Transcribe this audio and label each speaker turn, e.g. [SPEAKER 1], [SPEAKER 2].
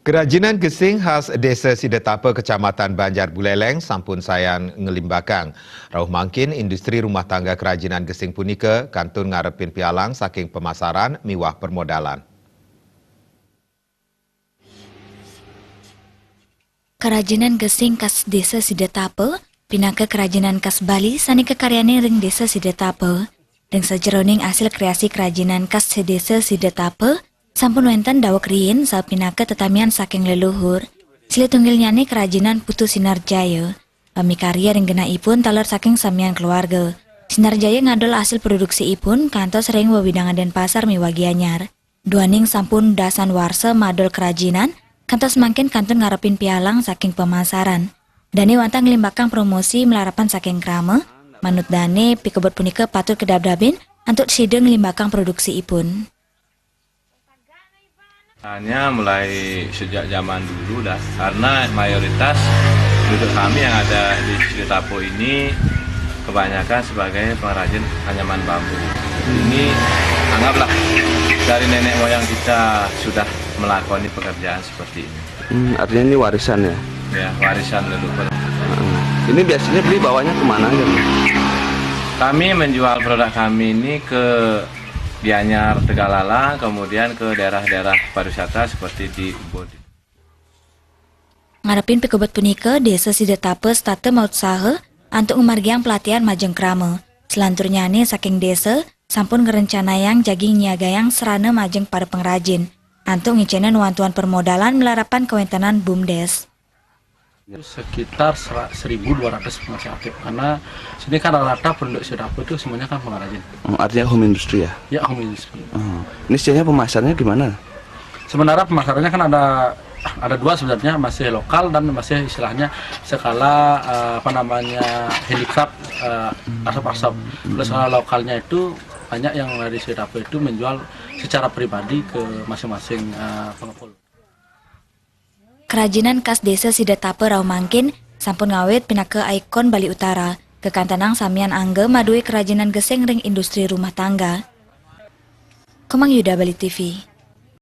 [SPEAKER 1] Kerajinan gesing khas Desa Sidetapa, Kecamatan Banjar Buleleng, sampun sayan ngelimbakang. Rauh mangkin industri rumah tangga kerajinan gesing punika kantun ngarepin pialang saking pemasaran miwah permodalan.
[SPEAKER 2] Kerajinan gesing khas Desa Sidetapa, pinaka kerajinan khas Bali sani kekaryane ring Desa Sidetapa. Dan sajeroning hasil kreasi kerajinan khas Desa Sidetapa, sampun wenten dawek riyin sapinaka tetamian saking leluhur. Sile tunggilnyane kerajinan Putu Sinarjaya. Pamikarya ring genaipun taler saking samian keluarga. Sinarjaya ngadol hasil produksi ipun kantos ring wewidangan dan pasar miwagi anyar. Duaning sampun dasan warsa madol kerajinan, kantos mangkin kantun ngarepin pialang saking pemasaran. Dane wantang ngelimbakang promosi melarapan saking krama, manut dane pikebot punika patut kedabdabin antut sideng ngelimbakang produksi ipun.
[SPEAKER 3] Hanya mulai sejak zaman dulu dah, karena mayoritas penduduk kami yang ada di Sidetapa ini kebanyakan sebagai pengrajin anyaman bambu. Ini anggaplah dari nenek moyang kita sudah melakoni pekerjaan seperti ini.
[SPEAKER 4] Artinya ini warisan ya?
[SPEAKER 3] Ya, warisan leluhur.
[SPEAKER 4] Ini biasanya beli bawanya kemana aja?
[SPEAKER 3] Kami menjual produk kami ini ke Gianyar, Tegalala, kemudian ke daerah-daerah pariwisata seperti di Ubud.
[SPEAKER 2] Ngarepin pikebot punika Desa Sidetapa state maut saha antuk ngumargiang pelatihan majeng krama. Selanturnya nih saking desa sampun ngerencanayang jaging niagayang serana majeng para pengrajin. Antuk ngicenen wantuan permodalan melarapan kewentanan BUMDes.
[SPEAKER 5] Sekitar 1.200 pengrajin, karena sini kan rata-rata penduduk Sidetapa itu semuanya kan pengrajin.
[SPEAKER 4] Artinya home industry ya?
[SPEAKER 5] Ya, home industry.
[SPEAKER 4] Ini istilahnya pemasarannya gimana?
[SPEAKER 5] Sebenarnya pemasarannya kan ada dua sebenarnya, masih lokal dan masih istilahnya skala handicraft, asap-asap. Kalau skala lokalnya itu banyak yang dari Sidetapa itu menjual secara pribadi ke masing-masing pengepul.
[SPEAKER 2] Kerajinan khas Desa Sidetapa rau mangkin sampun ngawit pinaka ikon Bali Utara. Kekantanang samian angge madui kerajinan geseng ring industri rumah tangga. Komang Yuda, Bali TV.